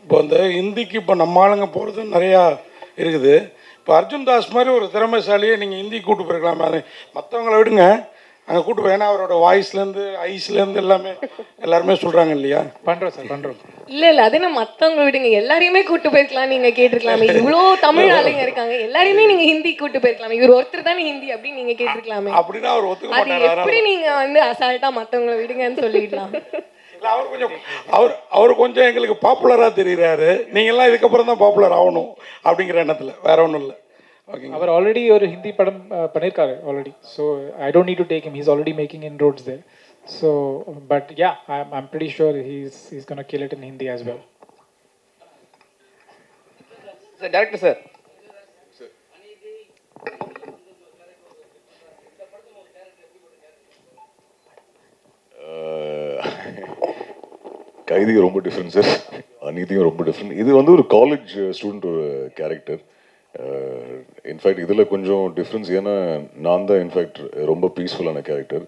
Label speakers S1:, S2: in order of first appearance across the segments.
S1: இப்போ இந்த ஹிந்திக்கு இப்போ நம்ம ஆளுங்க போகிறது நிறையா இருக்குது. இப்போ அர்ஜுன் தாஸ் மாதிரி ஒரு திறமைசாலியை நீங்கள் ஹிந்தி கூட்டு போயிருக்கலாமே, அது மற்றவங்கள விடுங்க, அங்கே கூட்டு போய், ஏன்னா அவரோட வாய்ஸ்லேருந்து ஐஸ்லேருந்து எல்லாருமே சொல்கிறாங்க இல்லையா?
S2: பண்ணுறோம் சார், பண்ணுறோம்.
S3: இல்லை அது நான் மற்றவங்க விடுங்க, எல்லாரையுமே கூட்டு போயிருக்கலாம், நீங்கள் கேட்டிருக்கலாமே. இவ்வளோ தமிழ் ஆளுங்க இருக்காங்க, எல்லாரையுமே நீங்கள் ஹிந்தி கூட்டு போயிருக்கலாமே. இவர் ஒருத்தர் தானே ஹிந்தி அப்படின்னு நீங்கள் கேட்டிருக்கலாமே.
S1: அப்படின்னா அவர் ஒத்துக்க
S3: அது
S1: மாட்டார்.
S3: எப்படி நீங்கள் வந்து அசால்ட்டாக மற்றவங்களை விடுங்கன்னு சொல்லிடலாம்.
S1: அவர் கொஞ்சம் எங்களுக்கு பாப்புலராக தெரிகிறாரு. நீங்கள்லாம் இதுக்கப்புறம் தான் பாப்புலர் ஆகணும் அப்படிங்கிற எண்ணத்தில், வேற ஒன்றும் இல்லை. ஓகே,
S2: அவர் ஆல்ரெடி ஒரு ஹிந்தி படம் பண்ணியிருக்காரு already. So I don't need to take him. He's already making in roads there. So but ya, I'm pretty sure he's going to kill it in Hindi as well.
S4: Sir director sir,
S5: கைதி ரொம்ப different sir, அநீதியும் ரொம்ப different. இது வந்து ஒரு college student ஒரு character. In fact இதில் கொஞ்சம் difference, ஏன்னா நான் தான் இன்ஃபேக்ட் ரொம்ப பீஸ்ஃபுல்லான கேரக்டர்.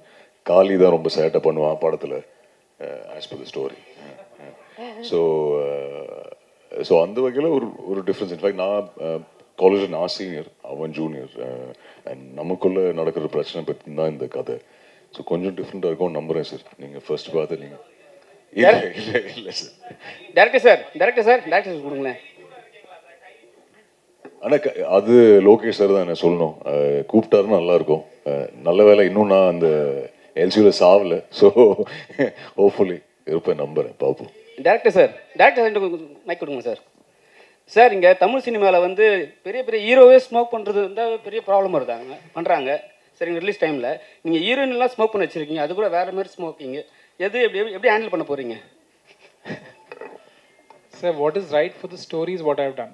S5: காளி தான் ரொம்ப சேட்டை பண்ணுவான் படத்தில், as per the story. So அந்த வகையில் ஒரு டிஃப்ரென்ஸ். இன்ஃபேக்ட் நான் காலேஜில் நான் சீனியர், அவன் ஜூனியர், அண்ட் நமக்குள்ளே நடக்கிற பிரச்சனை பற்றி தான் இந்த கதை. ஸோ கொஞ்சம் டிஃப்ரெண்ட்டாக இருக்கும் நம்புகிறேன் சார். நீங்கள் ஃபர்ஸ்ட் பார்த்து நீங்கள் இல்லை சார்.
S4: டேரக்டர் சார் கொடுங்களேன்.
S5: ஆனால் அது லோகேஷ் சார் தான் என்ன சொல்லணும், கூப்பிட்டாருன்னு நல்லாயிருக்கும். நல்ல வேலை இன்னும் நான் அந்த எல்சியில் சாவலை. ஸோ ஹோப்ஃபுல்லி இருப்பேன், நம்புகிறேன், பார்ப்போம்.
S4: டேரக்டர் சார் மைக் கொடுங்க சார். சார் இங்கே தமிழ் சினிமாவில் வந்து பெரிய பெரிய ஹீரோவே ஸ்மோக் பண்ணுறது இருந்தால் பெரிய ப்ராப்ளம் பண்ணுறாங்க. சரிங்க, ரிலீஸ் டைமில் நீங்கள் ஹீரோயின்லாம் ஸ்மோக் பண்ணி வச்சுருக்கீங்க, அது கூட வேறு மாதிரி ஸ்மோக்கிங். எப்படி ஹேண்டில் பண்ண போகிறீங்க?
S2: Sir, what is right for the story is what I've done.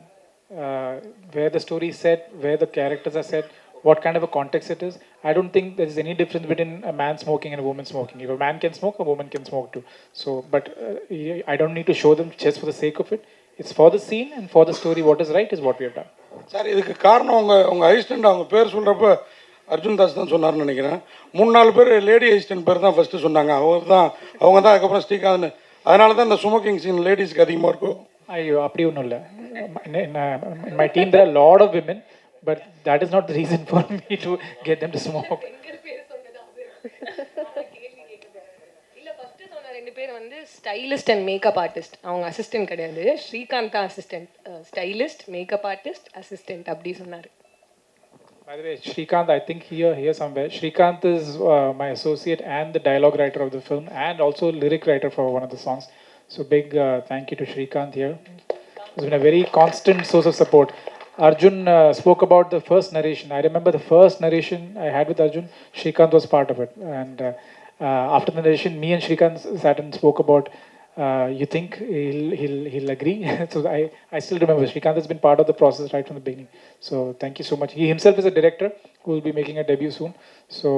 S2: Where the story is set, where the characters are set, what kind of a context it is. I don't think there is any difference between a man smoking and a woman smoking. If a man can smoke, a woman can smoke too. So, but I don't need to show them just for the sake of it. It's for the scene and for the story. What is right is what we have done.
S1: Sir, இதுக்கு காரணம் உங்கள் assistant அவங்க பேர் சொல்கிறப்ப அர்ஜுன் தாஸ் தான் சொன்னார்னு நினைக்கிறேன். 3-4 பேர் லேடி அசிஸ்டன்ட் பேர் தான் ஃபஸ்ட்டு சொன்னாங்க. அவங்க தான் அதுக்கப்புறம் ஸ்ரீகாந்த். அதனால தான் இந்த ஸ்மோக்கிங் சீன் லேடிஸ்க்கு அதிகமாக இருக்கும்.
S2: ஐயோ, அப்படி ஒன்றும் இல்லை. In my team there are a lot of women, but that is not the reason for me to get them to smoke.
S3: இல்லை, ஃபஸ்ட்டு சொன்ன 2 பேர் வந்து ஸ்டைலிஸ்ட் அண்ட் மேக்கப் ஆர்டிஸ்ட். அவங்க அசிஸ்டன்ட் கிடையாது. ஸ்ரீகாந்த் தான் assistant. Stylist, makeup artist, assistant அப்படி சொன்னார்.
S2: By the way, Srikanth, I think here somewhere, Srikanth is my associate and the dialogue writer of the film, and also lyric writer for one of the songs. So big thank you to Srikanth here. He's been a very constant source of support. Arjun spoke about the first narration. I remember the first narration I had with Arjun, Srikanth was part of it. And after the narration, me and Srikanth sat and spoke about, you think he'll agree? So I still remember Srikanth has been part of the process right from the beginning. So thank you so much. He himself is a director who will be making a debut soon. So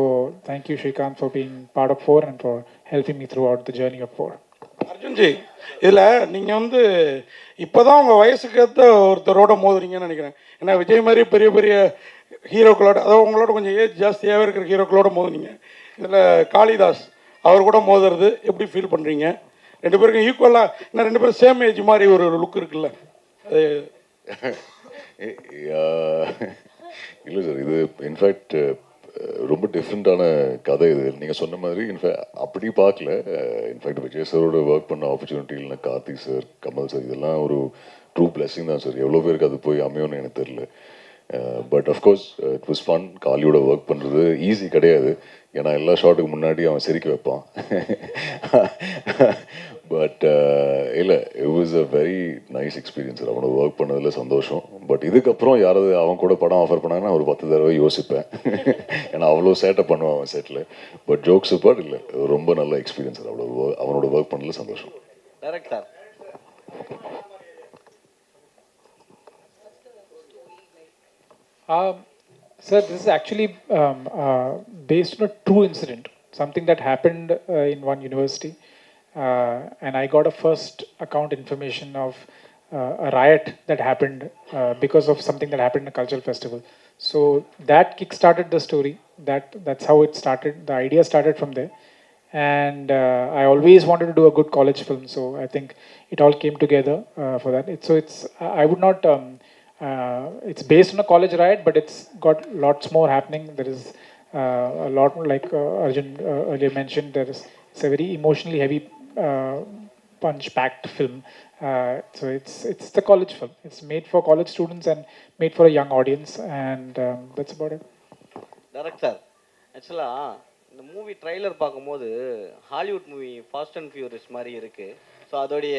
S2: thank you, Srikanth, for being part of 4 and for helping me throughout the journey of 4.
S1: அர்ஜுன்ஜி, இதில் நீங்கள் வந்து இப்போ தான் உங்கள் வயசுக்கு ஏற்ற ஒருத்தரோட மோதுறீங்கன்னு நினைக்கிறேன். ஏன்னா விஜய் மாதிரி பெரிய பெரிய ஹீரோக்களோட, அதாவது உங்களோட கொஞ்சம் ஏஜ் ஜாஸ்தியாகவே இருக்கிற ஹீரோக்களோட மோதுனீங்க. இதில் காளிதாஸ் அவர் கூட மோதுறது எப்படி ஃபீல் பண்ணுறீங்க? 2 பேருக்கும் ஈக்குவலாக, இன்னும் 2 பேரும் சேம் ஏஜ் மாதிரி ஒரு லுக் இருக்குல்ல, அது
S5: இல்லை சார். இது இன்ஃபேக்ட் ரொம்ப டிஃப்ரெண்ட்டான கதை. இது நீங்கள் சொன்ன மாதிரி இன்ஃபேக்ட் அப்படி பார்க்கல. இன்ஃபேக்ட் விஜய் சாரோட ஒர்க் பண்ண ஆப்பர்ச்சுனிட்டி இல்லைனா கார்த்தி சார், கமல் சார், இதெல்லாம் ஒரு ட்ரூ பிளெஸிங் தான் சார். எவ்வளோ பேருக்கு அது போய் அமையும்னு எனக்கு தெரியல. But of course it was fun. காலியோட ஒர்க் பண்ணுறது ஈஸி கிடையாது. ஏன்னா எல்லா ஷாட்டுக்கு முன்னாடி அவன் சிரிக்க வைப்பான். பட் இல்லை, it was a very nice experience. அவனோட ஒர்க் பண்ணதில் சந்தோஷம். பட் இதுக்கப்புறம் யாராவது அவன் கூட படம் ஆஃபர் பண்ணாங்கன்னா ஒரு 10 தடவை யோசிப்பேன். ஏன்னா அவ்வளோ சேட்டை பண்ணுவான் அவன் செட்டில். பட் ஜோக்ஸ் பட் இல்லை, ரொம்ப நல்ல எக்ஸ்பீரியன்ஸ். அவனோட ஒர்க் பண்ணதில் சந்தோஷம்.
S4: Director
S2: Sir, this is actually based on a true incident, something that happened in one university. And I got a first account information of a riot that happened because of something that happened in a cultural festival. So that kick-started the story. That's how it started. The idea started from there. and I always wanted to do a good college film. So I think it all came together for that. I would not. It's based on a college riot, but it's got lots more happening. There is a lot more, like Arjun earlier mentioned. It's a very emotionally heavy, punch-packed film. So it's the college film. It's made for college students and made for a young audience, and that's about it.
S6: Director ஆக்சுவலாக இந்த movie trailer பார்க்கும்போது Hollywood movie fast and furious மாதிரி இருக்குது. So அதோடைய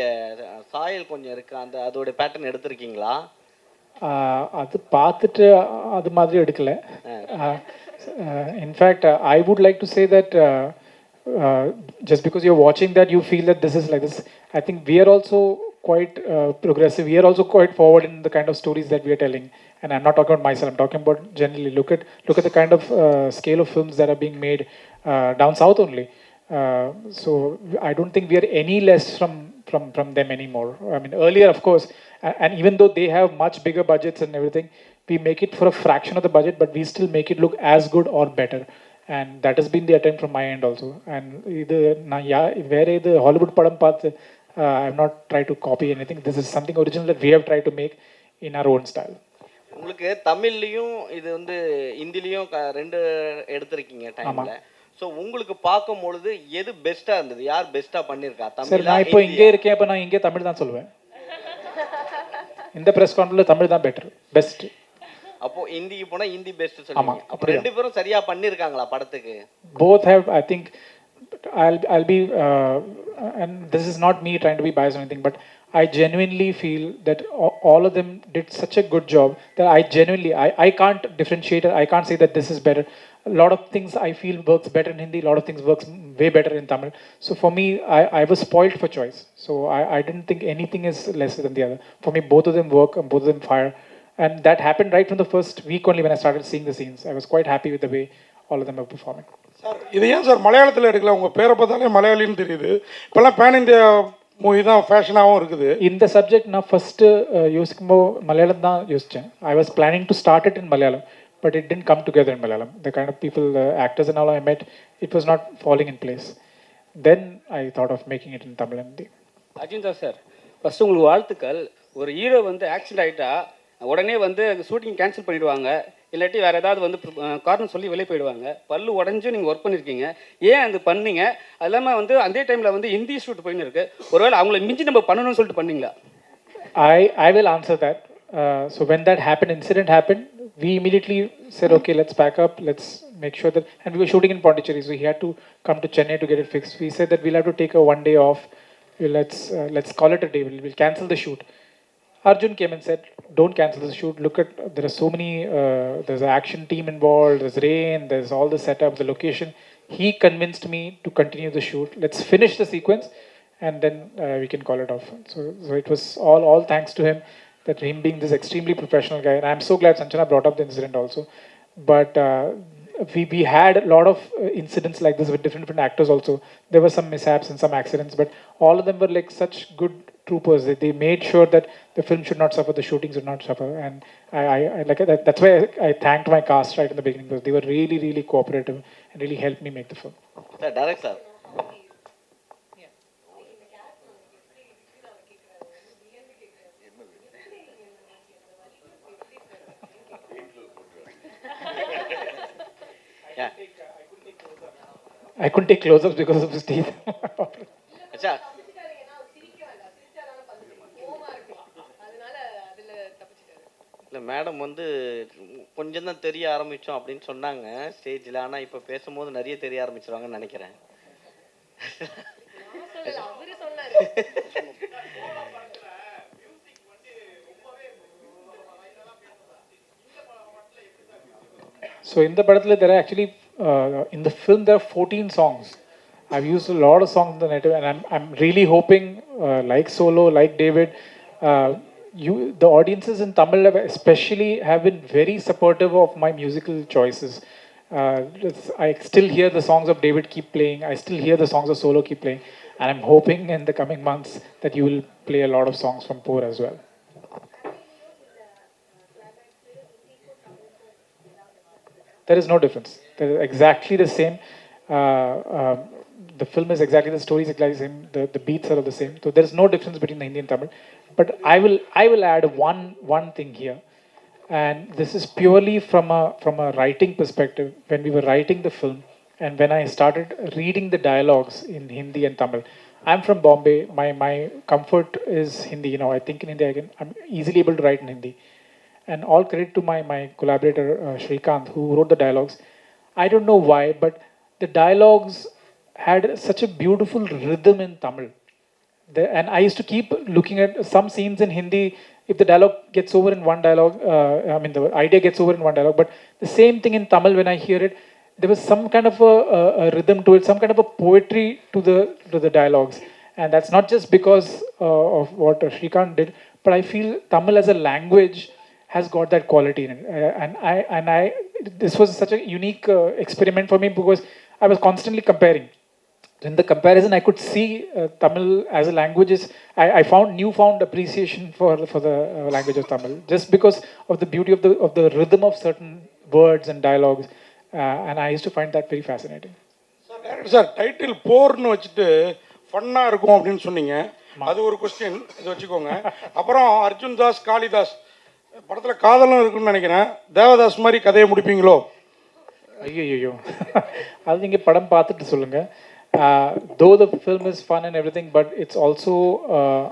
S6: சாயல் கொஞ்சம் இருக்குது. அதோடைய பேட்டர்ன் எடுத்திருக்கீங்களா?
S2: அது பார்த்துட்டு அது மாதிரி எடுக்கல. In fact I would like to say that just because you're watching that, you feel that this is like this. I think we are also quite progressive. We are also quite forward in the kind of stories that we are telling. And I'm not talking about myself. I'm talking about generally. Look at the kind of scale of films that are being made down south only. So I don't think we are any less from them anymore. I mean, earlier, of course, and even though they have much bigger budgets and everything, we make it for a fraction of the budget, but we still make it look as good or better. And that has been the attempt from my end also. And where the Hollywood padam path, I have not tried to copy anything. This is something original that we have tried to make in our own style.
S6: உங்களுக்கு தமிழ்லையும் இது வந்து ஹிந்திலையும் ரெண்டு எடுத்திருக்கீங்க டைமில். So உங்களுக்கு பார்க்கும்பொழுது எது பெஸ்ட்டாக இருந்தது? யார் பெஸ்ட்டாக பண்ணியிருக்கா?
S2: தமிழ். நான் இப்போ இங்கே இருக்கேன், அப்போ நான் இங்கே தமிழ் தான் சொல்லுவேன். இந்த ப்ரெஸ் கான்ஃபரன்ஸில் தமிழ் தான் பெட்டர், பெஸ்ட்.
S6: அப்போ ஹிந்திக்கு போனால் ஹிந்தி பெஸ்ட் சொல்லுவாங்க. அப்போ ரெண்டு பேரும் சரியாக பண்ணியிருக்காங்களா படத்துக்கு?
S2: Both have, I think, I'll be, and this is not me trying to be biased or anything, but I genuinely feel that all of them did such a good job that I can't differentiate it. I can't say that this is better. A lot of things I feel works better in Hindi, a lot of things works way better in Tamil. So for me, I was spoiled for choice. So I didn't think anything is lesser than the other. For me, both of them work and both of them fire. And that happened right from the first week only when I started seeing the scenes. I was quite happy with the way all of them are performing.
S1: Sir, இது ஏன் sir மலையாளத்தில் எடுக்கல? உங்கள் பேரை பார்த்தாலே மலையாளின்னு தெரியுது. இப்போல்லாம் pan India movie தான் ஃபேஷனாகவும் இருக்குது.
S2: இந்த சப்ஜெக்ட் நான் ஃபஸ்ட்டு யோசிக்கும்போது மலையாளம் தான் யோசித்தேன். I was planning to start it in Malayalam, but it didn't come together in Malayalam. The kind of people, actors and all I met, it was not falling in place. Then I thought of making it in Tamil and Hindi.
S4: Arjun sir, first உங்களுக்கு வாழ்த்துக்கள். ஒரு hero வந்து accident ஆகிட்டா உடனே வந்து shooting cancel பண்ணிவிடுவாங்க, இல்லாட்டி வேறு ஏதாவது வந்து காரணம் சொல்லி வெளியே போயிடுவாங்க. பல்லு உடஞ்சும் நீங்கள் ஒர்க் பண்ணியிருக்கீங்க. ஏன் அது பண்ணீங்க? அது இல்லாமல் வந்து அதே டைமில் வந்து ஹிந்தி ஷூட் போயின்னு இருக்குது. ஒருவேளை அவங்கள மிஞ்சி நம்ம பண்ணணும்னு சொல்லிட்டு பண்ணீங்களா?
S2: I will answer that. So when that incident happened, we immediately said, okay, let's pack up, let's make sure that, and we were shooting in Pondicherry, so he had to come to Chennai to get it fixed. We said that we'll have to take a 1 day off. Let's call it a day. We'll cancel the shoot. Arjun came and said, don't cancel the shoot. Look at, there are so many, there's an action team involved, there's rain, there's all the setup, the location. He convinced me to continue the shoot. Let's finish the sequence and then we can call it off. So it was all thanks to him, that him being this extremely professional guy. And I'm so glad Sanchana brought up the incident also. But we had a lot of incidents like this with different actors also. There were some mishaps and some accidents, but all of them were like such good troopers. They made sure that the film should not suffer, the shooting should not suffer. And I like that. That's why I thanked my cast right in the beginning, because they were really, really cooperative and really helped me make the film.
S6: Sir, director. Yeah.
S2: I couldn't take close-ups because of his teeth.
S6: அச்சா, இல்லை madam வந்து கொஞ்சம் தான் தெரிய ஆரம்பித்தோம் அப்படின்னு சொன்னாங்க ஸ்டேஜில். ஆனால் இப்போ பேசும்போது நிறைய தெரிய ஆரம்பிச்சிருவாங்கன்னு நினைக்கிறேன்.
S2: So in the Badathile, there are actually, in the film, there are 14 songs. I've used a lot of songs in the native, and I'm really hoping, like Solo, like David, the audiences in Tamil especially have been very supportive of my musical choices. I still hear the songs of David keep playing. I still hear the songs of Solo keep playing. And I'm hoping in the coming months that you will play a lot of songs from Poor as well. There is no difference. They're exactly the same. the film is exactly, the story is exactly the same, the beats are all the same. So there is no difference between the Hindi and Tamil. But I will add one thing here, and this is purely from a writing perspective. When we were writing the film, and when I started reading the dialogues in Hindi and Tamil, I'm from Bombay. My comfort is Hindi. You know, I think in Hindi I'm easily able to write in Hindi. And all credit to my collaborator Shrikant, who wrote the dialogues. I don't know why, but the dialogues had such a beautiful rhythm in Tamil. And I used to keep looking at some scenes in Hindi. If the dialogue gets over in one dialogue, I mean, the idea gets over in one dialogue, but the same thing in Tamil, when I hear it, there was some kind of a rhythm to it, some kind of a poetry to the dialogues. And that's not just because of what Shrikant did, but I feel Tamil as a language has got that quality in it. This was such a unique experiment for me, because I was constantly comparing. In the comparison, I could see Tamil as a language is. I found newfound appreciation for the language of Tamil, just because of the beauty of the rhythm of certain words and dialogues, and I used to find that very fascinating.
S1: Sir title போர்னு வச்சுட்டு ஃபன்னாக இருக்கும் அப்படின்னு சொன்னீங்க. அது ஒரு question, இது வச்சுக்கோங்க. அப்புறம் அர்ஜுன் தாஸ் காளிதாஸ் படத்தில் காதலும் இருக்குன்னு நினைக்கிறேன். தேவதாஸ் மாதிரி கதையை முடிப்பீங்களோ?
S2: ஐயோ அது நீங்கள் படம் பார்த்துட்டு சொல்லுங்கள். Though the film is fun and everything, but it's also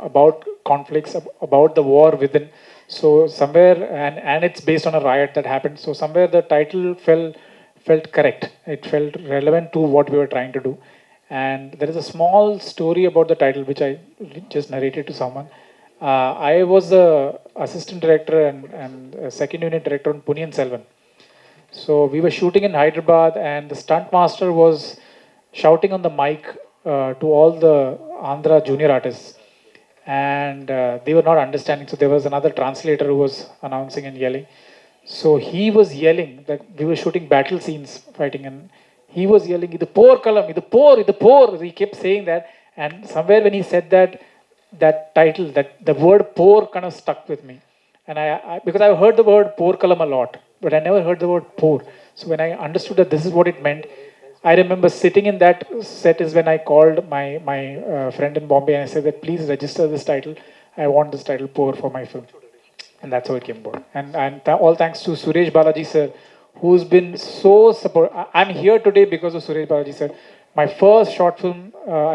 S2: about conflicts, about the war within. So somewhere, and it's based on a riot that happened. So somewhere the title felt correct. It felt relevant to what we were trying to do. And there is a small story about the title which I just narrated to someone. I was the assistant director and second unit director on Punniyan Selvan. So we were shooting in Hyderabad, and the stunt master was shouting on the mic to all the Andhra junior artists, and they were not understanding. So there was another translator who was announcing and yelling. So he was yelling that we were shooting battle scenes, fighting, and he was yelling, "Idu por kalam, idu por." He kept saying that, and somewhere when he said that title, that the word "por" kind of stuck with me, and I because I heard the word "por kalam" a lot, but I never heard the word "por." So when I understood that this is what it meant, I remember sitting in that set is when I called my friend in Bombay, and I said that please register this title. I want this title "Pour" for my film, and that's how it came about. And all thanks to Suresh Balaji sir, who's been so support. I'm here today because of Suresh Balaji sir. My first short film,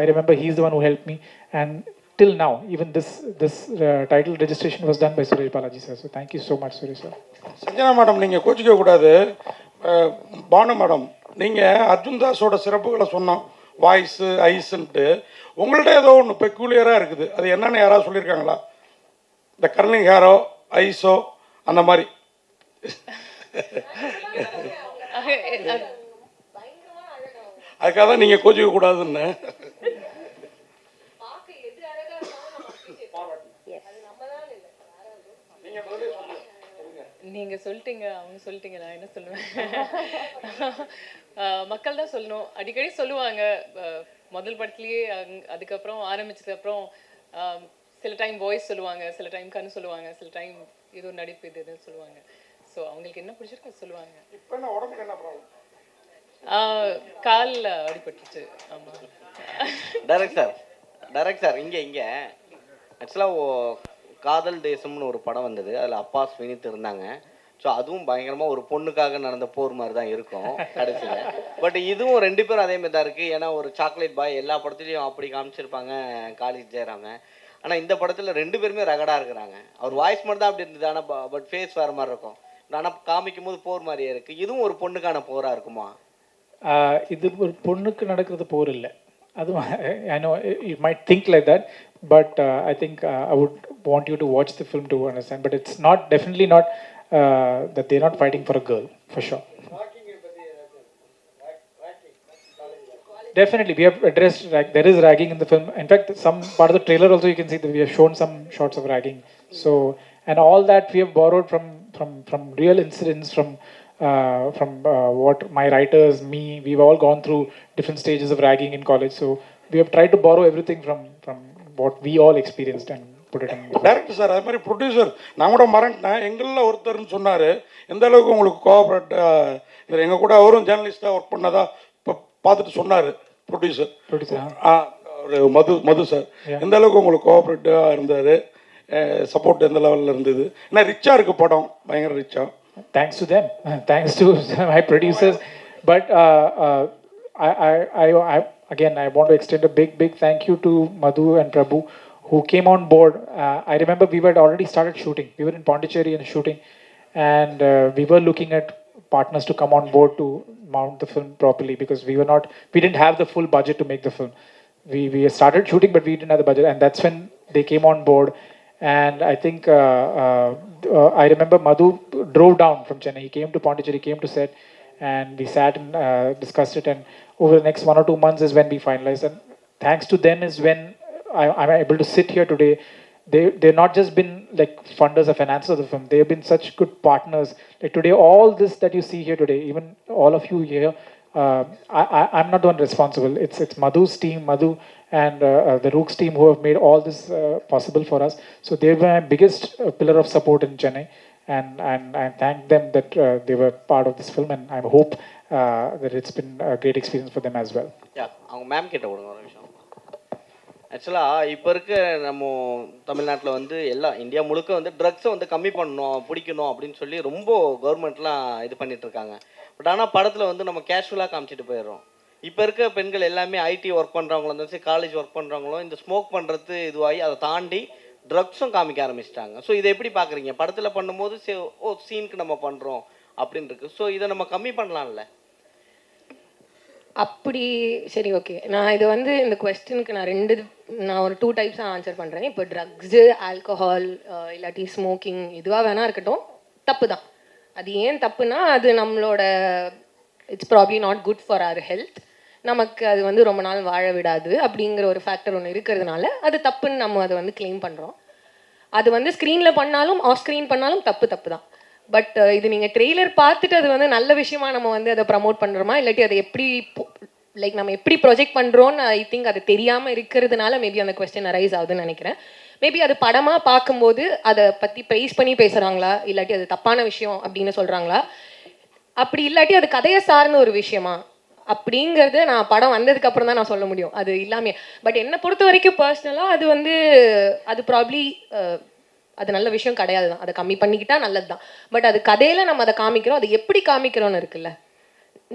S2: I remember he's the one who helped me, and till now, even this title registration was done by Suresh Balaji sir. So thank you so much, Suresh sir.
S1: Sanjana madam, நீங்கள் கோச்சிக்க கூடாது. Banu madam, நீங்கள் அர்ஜுன் தாஸோட சிறப்புகளை சொன்னோம், voice ஐஸுன்ட்டு. உங்கள்ட்ட ஏதோ ஒன்று பெக்குலியராக இருக்குது, அது என்னென்னு யாராவது சொல்லியிருக்காங்களா? இந்த கர்லிங் ஹேரோ, ஐஸோ, அந்த மாதிரி. அதுக்காக தான் நீங்கள் கோச்சிக்க கூடாதுன்னு.
S3: நீங்கள் சொல்லிட்டீங்க, அவங்க சொல்லிட்டீங்க, நான் என்ன சொல்லுவேன்? மக்கள் தான் சொல்லணும். அடிக்கடி சொல்லுவாங்க, முதல் படத்துலேயே அதுக்கப்புறம் ஆரம்பிச்சதுக்கப்புறம் சில டைம் வாய்ஸ் சொல்லுவாங்க, சில டைம் கண்ணு சொல்லுவாங்க, சில டைம் ஏதோ நடிப்பு இது எதுன்னு சொல்லுவாங்க. ஸோ அவங்களுக்கு என்ன பிடிச்சிருக்கோ சொல்லுவாங்க.
S1: இப்போ என்ன உடம்புக்கு என்ன ப்ராப்ளம்?
S3: காலில் அடிபட்டுச்சு. ஆமாம்.
S6: டைரக்ட் சார் இங்கே ஆக்சுவலாக காதல் தேசம்னு ஒரு படம் வந்தது, அதில் அப்பாஸ் வினித் இருந்தாங்க. ஸோ அதுவும் பயங்கரமாக ஒரு பொண்ணுக்காக நடந்த போர் மாதிரி தான் இருக்கும் கடைசியில். பட் இதுவும் ரெண்டு பேரும் அதே மாதிரி தான் இருக்குது. ஏன்னா ஒரு சாக்லேட் பாய் எல்லா படத்துலையும் அப்படி காமிச்சிருப்பாங்க காலேஜ் ஜெயராம. ஆனால் இந்த படத்தில் ரெண்டு பேருமே ரகடாக இருக்கிறாங்க. அவர் வாய்ஸ் மட்டும் தான் அப்படி இருந்தது, ஆனால் பட் ஃபேஸ் வேறு மாதிரி இருக்கும். ஆனால் காமிக்கும் போது போர் மாதிரியே இருக்குது. இதுவும் ஒரு பொண்ணுக்கான போராக இருக்குமா?
S2: இது ஒரு பொண்ணுக்கு நடக்கிறது போர் இல்லை. அதுவும் I know you might think like that, but I think I would want you to watch the film to understand. But it's not, definitely not that they're not fighting for a girl, for sure. Definitely, we have addressed there is ragging in the film. In fact, some part of the trailer also you can see that we have shown some shots of ragging. So, and all that we have borrowed from real incidents, from what my writers, me, we've all gone through different stages of ragging in college. So we have tried to borrow everything from what we all experienced and put it in.
S1: Director sir, அது மாதிரி producer நான் கூட மறந்துட்டேன், எங்களில் ஒருத்தர்னு சொன்னார். எந்த அளவுக்கு உங்களுக்கு கோஆப்ரேட், எங்கள் கூட அவரும் ஜேர்னலிஸ்டாக ஒர்க் பண்ணதா இப்போ பார்த்துட்டு சொன்னார். ப்ரொடியூசர்
S2: Producer,
S1: ஒரு மது சார் எந்த அளவுக்கு உங்களுக்கு கோஆப்ரேட்டிவாக இருந்தார், சப்போர்ட் எந்த லெவலில் இருந்தது? ஏன்னா ரிச்சாக இருக்குது படம், பயங்கர ரிச்சாக.
S2: Thanks to them, thanks to my producers. But again, I want to extend a big thank you to Madhu and Prabhu who came on board. I remember we had already started shooting. We were in Pondicherry and shooting, and we were looking at partners to come on board to mount the film properly because we didn't have the full budget to make the film. We started shooting, but we didn't have the budget, and that's when they came on board. And I think I remember Madhu drove down from Chennai. He came to Pondicherry, came to set, and we sat and discussed it. And over the next 1 or 2 months is when we finalized. And thanks to them is when I'm able to sit here today. They've not just been like funders or financiers of the film. They have been such good partners. Like today, all this that you see here today, even all of you here, I'm not the one responsible. It's Madhu's team, Madhu and the Rooks team who have made all this possible for us. So they were my biggest pillar of support in Chennai, and I thank them that they were part of this film, and I hope that it's been a great experience for them as well.
S6: அவங்க ma'am கிட்ட விடுங்க ஒரு நிமிஷம். ஆக்சுவலாக இப்போ இருக்க நம்ம தமிழ்நாட்டில் வந்து எல்லாம் இந்தியா முழுக்க வந்து ட்ரக்ஸை வந்து கம்மி பண்ணணும், பிடிக்கணும் அப்படின்னு சொல்லி ரொம்ப கவர்மெண்ட்லாம் இது பண்ணிகிட்ருக்காங்க. பட் ஆனால் படத்தில் வந்து நம்ம கேஷுவலாக காமிச்சிட்டு போயிடுறோம். இப்போ இருக்க பெண்கள் எல்லாமே ஐடி ஒர்க் பண்ணுறவங்களும் இருந்தாலும் சரி, காலேஜ் ஒர்க் பண்ணுறவங்களும் இந்த ஸ்மோக் பண்ணுறது இதுவாகி அதை தாண்டி ட்ரக்ஸும் காமிக்க ஆரம்பிச்சிட்டாங்க. ஸோ இதை எப்படி பார்க்குறீங்க? படத்தில் பண்ணும்போது சீனுக்கு நம்ம பண்ணுறோம் அப்படின்னு இருக்கு. ஸோ இதை நம்ம கம்மி பண்ணலாம்ல?
S7: அப்படி சரி, ஓகே. நான் இது வந்து இந்த கொஸ்டினுக்கு நான் ஒரு 2 டைப்ஸாக ஆன்சர் பண்ணுறேன். இப்போ ட்ரக்ஸு, ஆல்கஹால், இல்லாட்டி ஸ்மோக்கிங் இதுவாக வேணா இருக்கட்டும், தப்பு தான். அது ஏன் தப்புனா, அது நம்மளோட it's probably not good for our health. நமக்கு அது வந்து ரொம்ப நாள் வாழ விடாது அப்படிங்கிற ஒரு ஃபேக்டர் ஒன்று இருக்கிறதுனால அது தப்புன்னு நம்ம அதை வந்து கிளைம் பண்ணுறோம். அது வந்து ஸ்க்ரீனில் பண்ணாலும் ஆஃப் ஸ்க்ரீன் பண்ணாலும் தப்பு தான். பட் இது நீங்கள் ட்ரெய்லர் பார்த்துட்டு அது வந்து நல்ல விஷயமா நம்ம வந்து அதை ப்ரமோட் பண்ணுறோமா, இல்லாட்டி அதை எப்படி லைக் நம்ம எப்படி ப்ரொஜெக்ட் பண்ணுறோன்னு ஐ திங்க் அது தெரியாமல் இருக்கிறதுனால மேபி அந்த கொஸ்டின் அரைஸ் ஆகுதுன்னு நினைக்கிறேன். மேபி அது படமாக பார்க்கும்போது அதை பற்றி ப்ரைஸ் பண்ணி பேசுகிறாங்களா, இல்லாட்டி அது தப்பான விஷயம் அப்படின்னு சொல்கிறாங்களா, அப்படி இல்லாட்டி அது கதையை சார்ந்த ஒரு விஷயமா அப்படிங்கிறது நான் படம் வந்ததுக்கு அப்புறம் தான் நான் சொல்ல முடியும். அது இல்லாமே பட் என்னை பொறுத்த வரைக்கும் பர்சனலாக அது வந்து அது ப்ராப்ளி அது நல்ல விஷயம் கிடையாது தான். அதை கம்மி பண்ணிக்கிட்டா நல்லது தான். பட் அது கதையில் நம்ம அதை காமிக்கிறோம், அது எப்படி காமிக்கிறோன்னு இருக்குல்ல.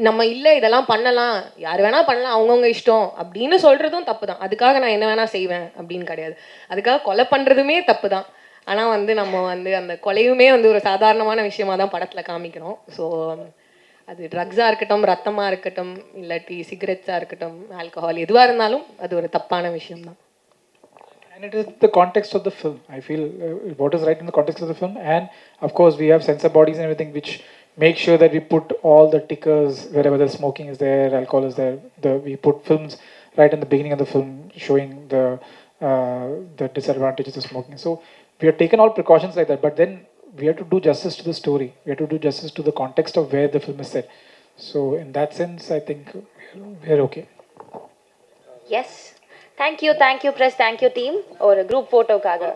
S7: நம்ம இல்லை இதெல்லாம் பண்ணலாம், யார் வேணால் பண்ணலாம், அவங்கவுங்க இஷ்டம் அப்படின்னு சொல்கிறதும் தப்பு தான். அதுக்காக நான் என்ன வேணால் செய்வேன் அப்படின்னு கிடையாது. அதுக்காக கொலை பண்ணுறதுமே தப்பு தான். ஆனால் வந்து நம்ம வந்து அந்த கொலையுமே வந்து ஒரு சாதாரணமான விஷயமாக தான் படத்தில் காமிக்கிறோம். ஸோ அது ட்ரக்ஸாக இருக்கட்டும், ரத்தமாக இருக்கட்டும், இல்லாட்டி சிகரெட்ஸாக இருக்கட்டும், ஆல்கஹால் எதுவாக இருந்தாலும் அது ஒரு தப்பான விஷயம்தான்.
S2: And it is the context of the film. I feel what is right in the context of the film, and of course we have censor bodies and everything which make sure that we put all the tickers wherever the smoking is there, alcohol is there. We put films right in the beginning of the film showing the disadvantages of smoking. So we have taken all precautions like that, but then we have to do justice to the story. We have to do justice to the context of where the film is set. So in that sense, I think we're okay.
S8: Yes. Thank you press, thank you team. ஒரு group photo காக